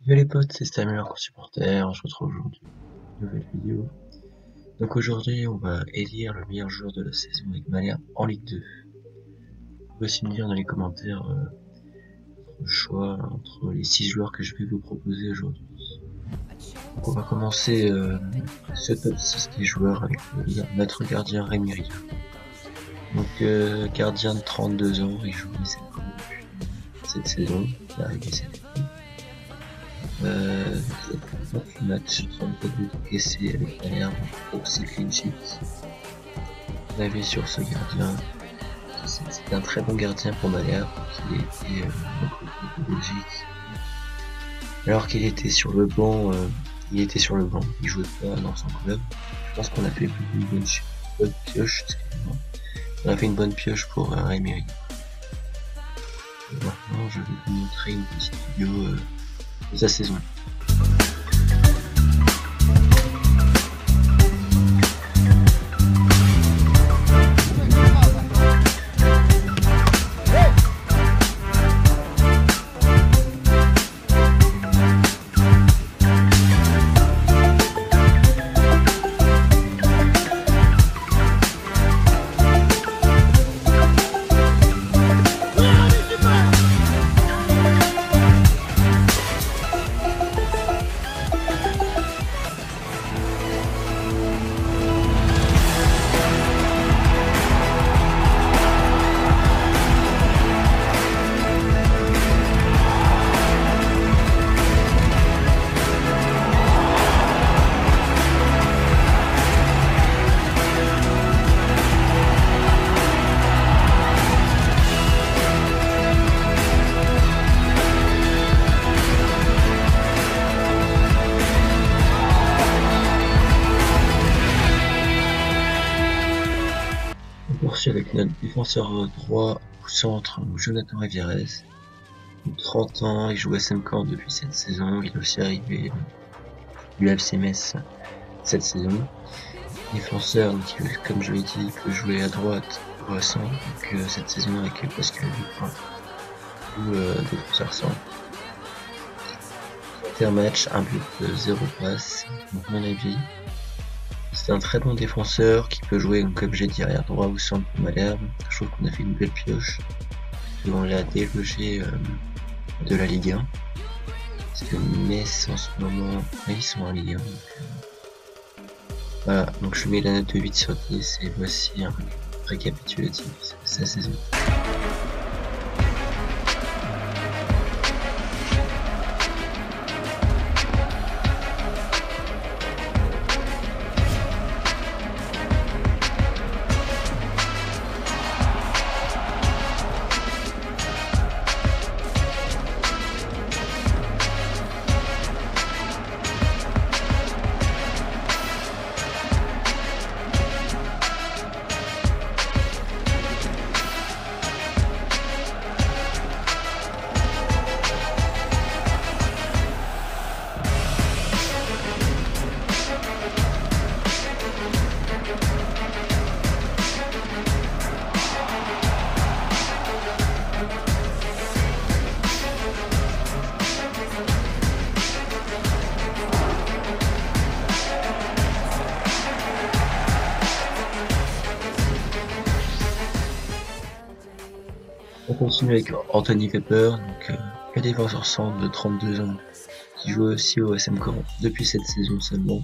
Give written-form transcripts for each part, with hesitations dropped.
Salut les potes, c'est Stammer, supporter, on se retrouve aujourd'hui pour une nouvelle vidéo. Donc aujourd'hui on va élire le meilleur joueur de la saison avec Malherbe en Ligue 2. Vous pouvez aussi me dire dans les commentaires le choix entre les 6 joueurs que je vais vous proposer aujourd'hui. Donc on va commencer ce top 6 des joueurs avec notre gardien Rémi Ria. Donc gardien de 32 ans, il joue depuis cette saison, il est arrivé cette année. 28 matchs, 34 buts encaissés avec Malherbe pour 6 clean sheets. Mon avis sur ce gardien, c'est un très bon gardien pour Malherbe, qui a été recruté de Belgique. Alors qu'il était sur le banc, il jouait pas dans son club. Je pense qu'on a fait une bonne pioche, excusez-moi. On a fait une bonne pioche pour Rémi Ria. Maintenant, je vais vous montrer une petite vidéo de sa saison. On poursuit avec notre défenseur droit au centre, Jonathan Rivieres. 30 ans, il joue à SMK depuis cette saison, il est aussi arrivé du FC Metz cette saison. Défenseur qui, comme je l'ai dit, peut jouer à droite ou à centre, donc cette saison avec Pascal Dupin ou défenseur centre. 21 matchs, 1 but, 0 passe, donc mon avis. C'est un très bon défenseur qui peut jouer, comme j'ai dit, arrière droit ou centre pour Malherbe. Je trouve qu'on a fait une belle pioche. On l'a délogé de la Ligue 1. Parce que Metz en ce moment, ils sont en Ligue 1. Voilà, donc je mets la note de 8 sur 10 et voici un récapitulatif de sa saison. On continue avec Anthony Weber, donc le défenseur centre de 32 ans, qui joue aussi au SM Caen depuis cette saison seulement.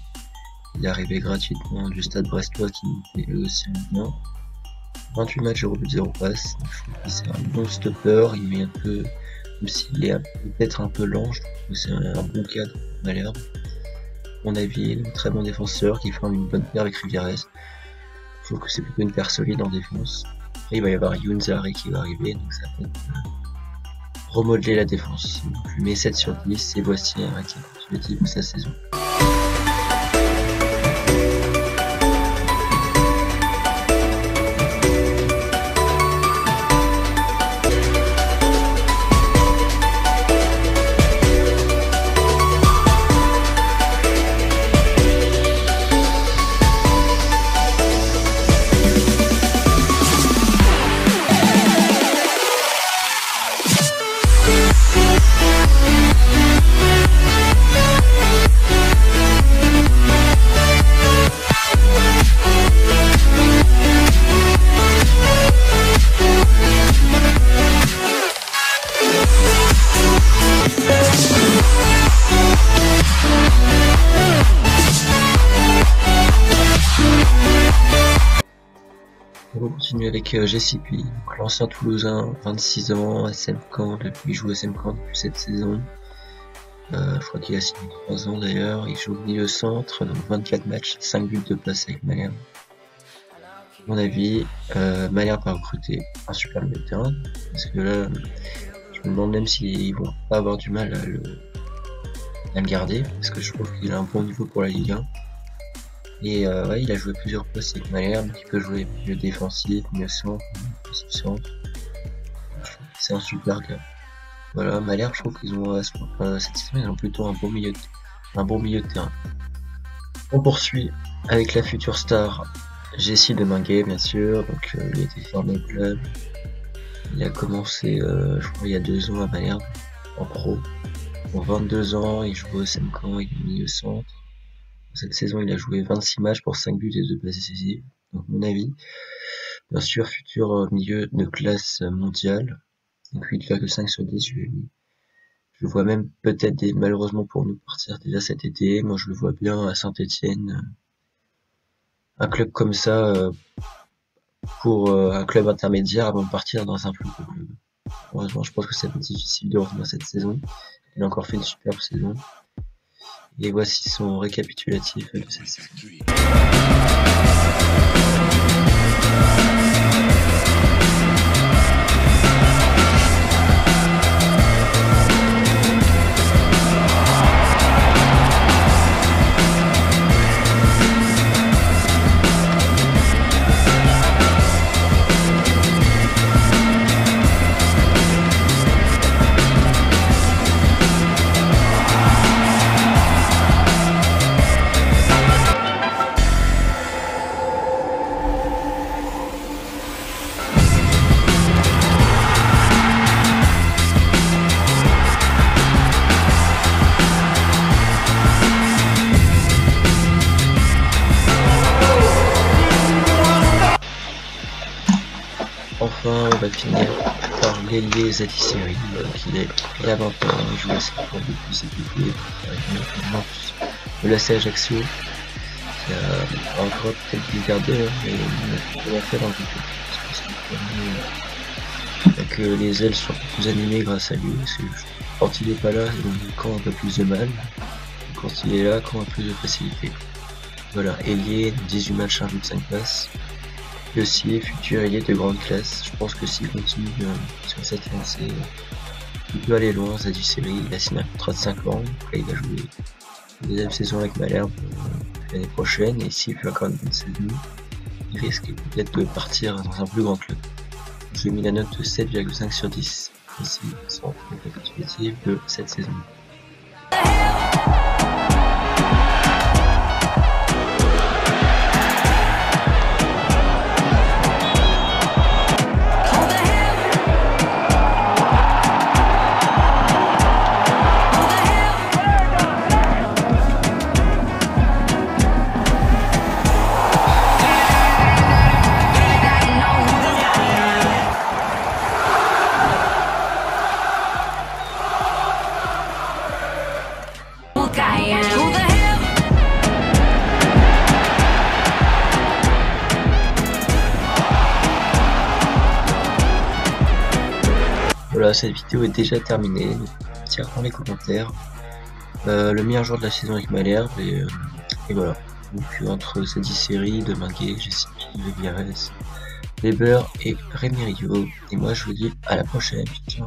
Il est arrivé gratuitement du stade brestois qui était aussi en bien. 28 matchs, 0 but, 0 passe. Je trouve que c'est un bon stopper, il met un peu, même s'il est peut-être un peu lent, je trouve que c'est un bon cadre pour Malherbe. À mon avis, il est un très bon défenseur qui forme une bonne paire avec Rivieres. Je trouve que c'est plutôt une paire solide en défense. Après, il va y avoir Youn Zahavi qui va arriver, donc ça peut remodeler la défense. Donc, je lui mets 7 sur 10 et voici un récapitulatif de sa saison. continue avec JCP, donc l'ancien Toulousain, 26 ans, SM Caen, il joue SM Caen depuis cette saison. Je crois qu'il a signé 3 ans d'ailleurs. Il joue au milieu centre, donc 24 matchs, 5 buts de passe avec Malherbe. À mon avis, Malherbe va recruter un super milieu de terrain, parce que là, je me demande même s'ils vont pas avoir du mal à le garder, parce que je trouve qu'il a un bon niveau pour la Ligue 1. Et ouais, il a joué plusieurs postes avec Malherbe, qui peut jouer milieu défensif, milieu centre, centre. C'est un super gars. Voilà, Malherbe, je trouve qu'ils ont cette saison, ils ont plutôt un bon milieu de terrain. On poursuit avec la future star Jessie Deminguet, bien sûr. Donc il a été formé au club. Il a commencé, je crois, il y a 2 ans à Malherbe, en pro. Pour 22 ans, il joue au SM Caen, il est milieu centre. Cette saison, il a joué 26 matchs pour 5 buts et 2 passes décisives. Donc, mon avis, bien sûr, futur milieu de classe mondiale. Donc 8,5 sur 10, je le vois même peut-être, malheureusement pour nous, partir déjà cet été. Moi, je le vois bien à Saint-Etienne. Un club comme ça, pour un club intermédiaire avant de partir dans un plus gros club. Heureusement, je pense que ça va être difficile de revenir cette saison. Il a encore fait une superbe saison. Et voici son récapitulatif de cette saison. Enfin, on va finir par l'ailier Zadisseri, qui a 20 ans, il joue assez fort depuis cet été, de l'AC Ajaccio, qui a encore peut-être dû garder, mais il a fait dans le que les ailes sont plus animées grâce à lui, parce que quand il est pas là, quand on a plus de mal, et quand il est là, quand on a plus de facilité. Voilà, ailier, 18 matchs, 1 but, 5 passes. Et aussi futur ailier de grande classe. Je pense que s'il continue sur cette lancée, il peut aller loin. Zadisseri, il a signé un contrat de 5 ans. Après, il va jouer la deuxième saison avec Malherbe l'année prochaine. Et s'il fait encore une bonne saison, il risque peut-être de partir dans un plus grand club. J'ai mis la note de 7,5 sur 10. Ici, sans récapitulatif de cette saison. Voilà, cette vidéo est déjà terminée. Tiens, dans les commentaires le meilleur joueur de la saison avec Malherbe et voilà. Donc entre Zadisseri, Deminguet, JCP, Villares, Weber et Rémy Rio. Et moi je vous dis à la prochaine. Ciao.